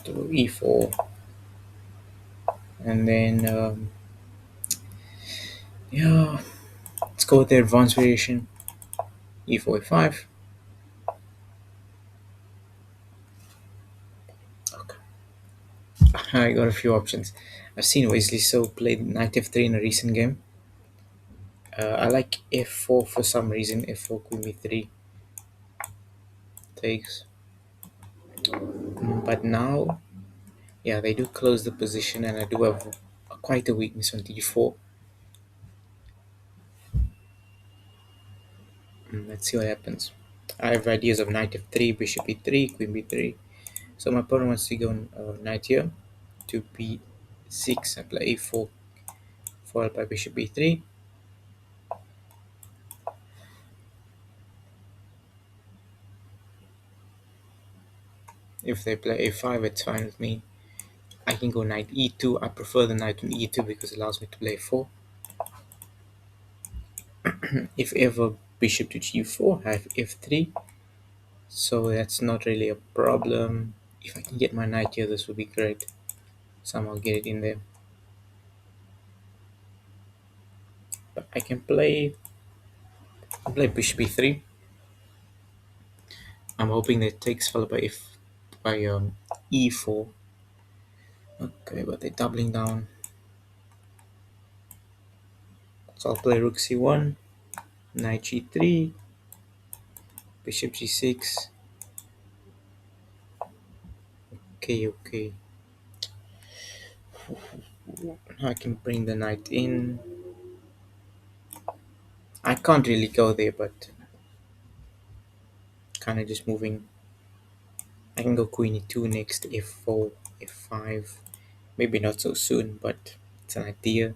to e4, and then yeah, let's go with the advanced variation, e4 e5. Okay, I got a few options. I've seen Wesley So play knight f3 in a recent game. I like f4 for some reason. F4 queen b3 takes. But now, yeah, they do close the position, and I do have quite a weakness on d4. Let's see what happens. I have ideas of knight f3, bishop e3, queen b3. So my opponent wants to go knight here to b6. I play a4, followed by bishop b3. If they play a5, it's fine with me. I can go knight e2. I prefer the knight on e2 because it allows me to play 4. If ever bishop to g4, I have f3. So that's not really a problem. If I can get my knight here, this would be great. Somehow get it in there. But I can play bishop e3. I'm hoping that takes followed by e4. Okay, but they're doubling down. So I'll play rook c1, knight g3, bishop g6. Okay, okay. Now I can bring the knight in. I can't really go there, but kind of just moving. I can go queen e2 next, f4, f5. Maybe not so soon, but it's an idea.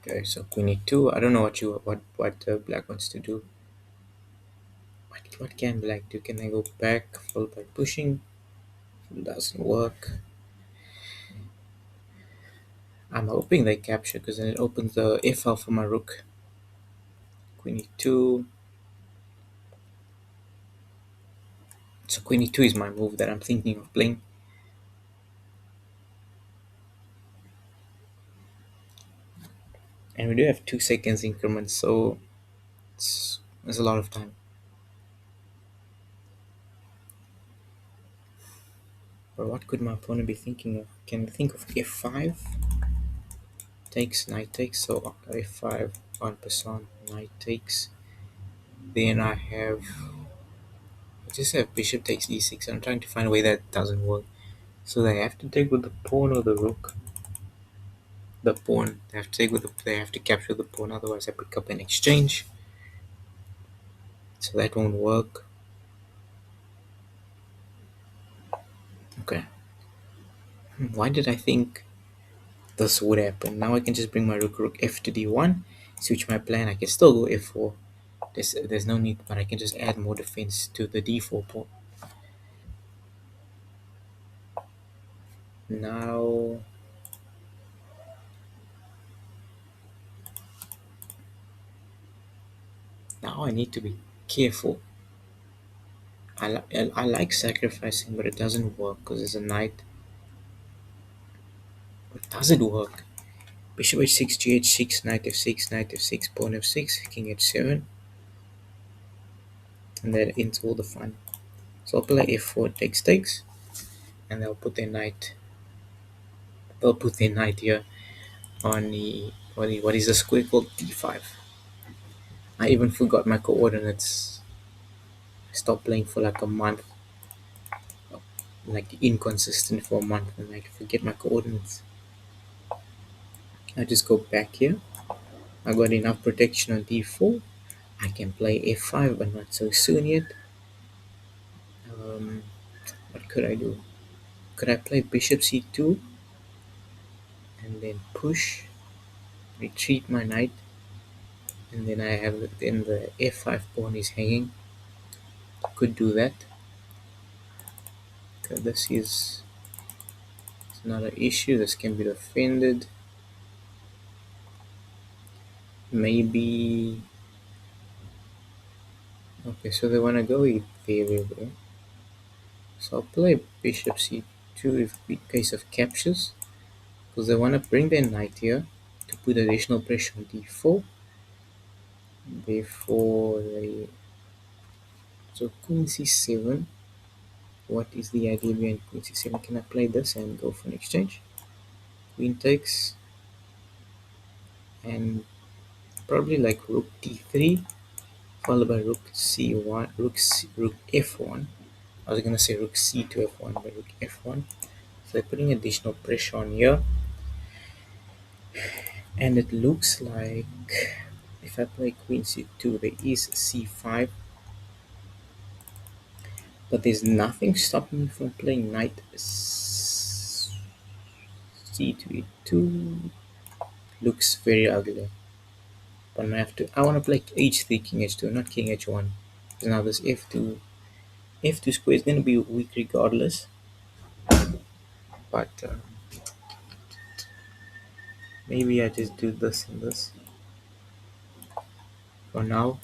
Okay, so queen e2. I don't know what black wants to do. What can black do? Can I go back followed by pushing? Doesn't work. I'm hoping they capture because then it opens the f file for my rook. Queen e2. So queen e2 is my move that I'm thinking of playing. And we do have 2 seconds increments, so there's a lot of time. But what could my opponent be thinking of? Can I think of f5? Takes, knight takes, so f5, en passant, knight takes. Then I just have bishop takes e6. I'm trying to find a way that doesn't work. So they have to take with the pawn or the rook. The pawn, they have to take with they have to capture the pawn, otherwise I pick up an exchange. So that won't work. Okay. Why did I think this would happen? Now I can just bring my rook f to d1, switch my plan. I can still go f4. There's no need, but I can just add more defense to the d4 pawn. Now I need to be careful. I like sacrificing, but it doesn't work because there's a knight. But does it work? Bishop h6, gh6, knight f6, knight f6, pawn f6, king h7, and that ends all the fun. So I'll play f4, takes, and they'll put their knight. They'll put their knight here on the what is the square called d5. I even forgot my coordinates. I stopped playing for like a month, like inconsistent for a month, and I forget my coordinates. I just go back here. I got enough protection on d4. I can play f5, but not so soon yet. Um, what could I do? Could I play bishop c2 and then push, retreat my knight, and then I have then the f5 pawn is hanging. Could do that. Okay, this is not an issue. This can be defended. Maybe Okay, so they want to go there. So I'll play bishop c2 if in case of captures, because they want to bring their knight here to put additional pressure on d4 before they. So queen c7. What is the idea behind queen c7? Can I play this and go for an exchange? Queen takes, and probably like rook d3, followed by rook c1, rook f1. I was gonna say rook c2 f1, but rook f1. So they're putting additional pressure on here, and it looks like if I play queen c2, there is c5, but there's nothing stopping me from playing knight c2 e2. Looks very ugly, but I want to play h3 king h2, not king h1. Because now this f2 square is going to be weak regardless, but maybe I just do this and this for now.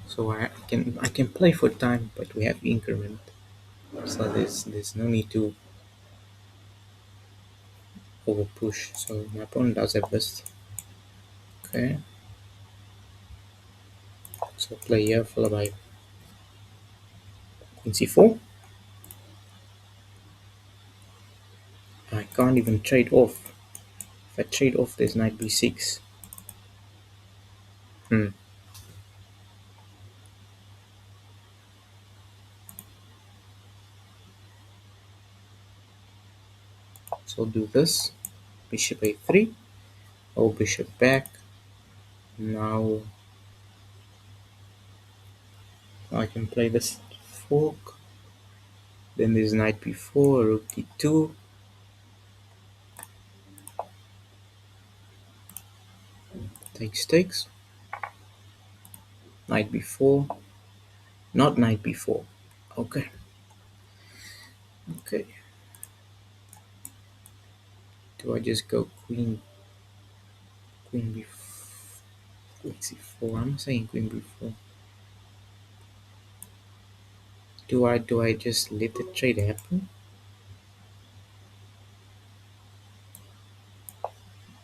So I can play for time, but we have increment, so there's no need to over push. So my opponent does have this. Okay, so play here followed by queen c4. I can't even trade off. If I trade off, there's knight b6. Hmm. So I'll do this. Bishop a3. Oh, bishop back. Now I can play this fork. Then there's knight b4, rook d2. Takes. Knight b4. Not knight b4. Okay. Okay. Do I just go queen b4, queen c4? I'm saying queen b4. Do I just let the trade happen?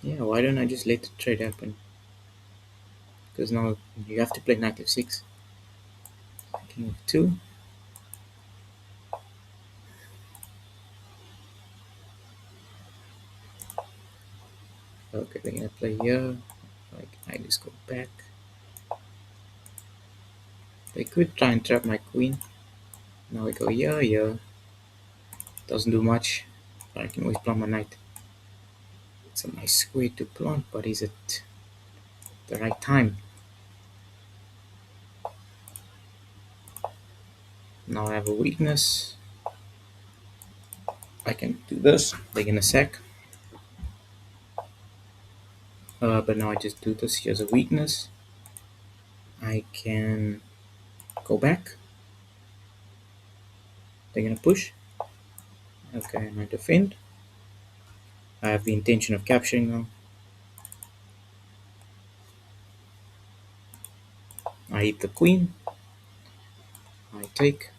Yeah, why don't I just let the trade happen? Because now you have to play knight f6, king f2. Okay, they're gonna play here. Like I just go back. They could try and trap my queen. Now I go here, here. Doesn't do much, but I can always plant my knight. It's a nice square to plant, but is it the right time? Now I have a weakness. I can do this. They're gonna sack. But now I just do this. Here's a weakness. I can go back. They're gonna push. Okay, and I defend. I have the intention of capturing now. I hit the queen. I take.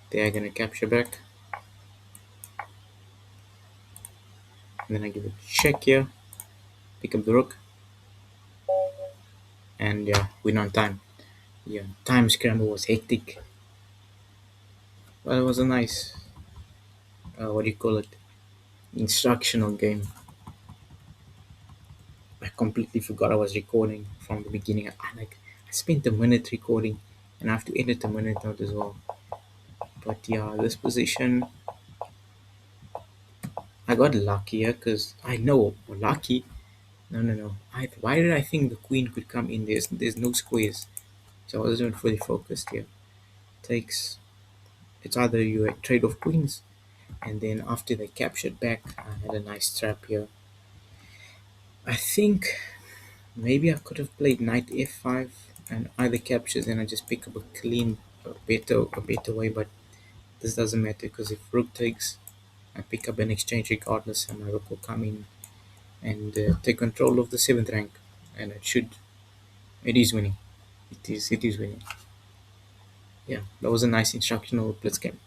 They are gonna capture back. And then I give a check here. Pick up the rook. And yeah, win on time. Yeah, time scramble was hectic. But it was a nice, what do you call it? Instructional game. I completely forgot I was recording from the beginning. I spent a minute recording, and I have to edit a minute out as well. But yeah, this position I got lucky here because I know lucky. No. Why did I think the queen could come in? There's no squares, so I wasn't fully focused here. Takes. It's either you trade off queens, and then after they captured back, I had a nice trap here. I think maybe I could have played knight f5 and either captures and I just pick up a clean, a better way, but this doesn't matter because if rook takes, I pick up an exchange regardless, and my rook will come in and take control of the 7th rank. and it is winning. It is winning. Yeah, that was a nice instructional Blitz game.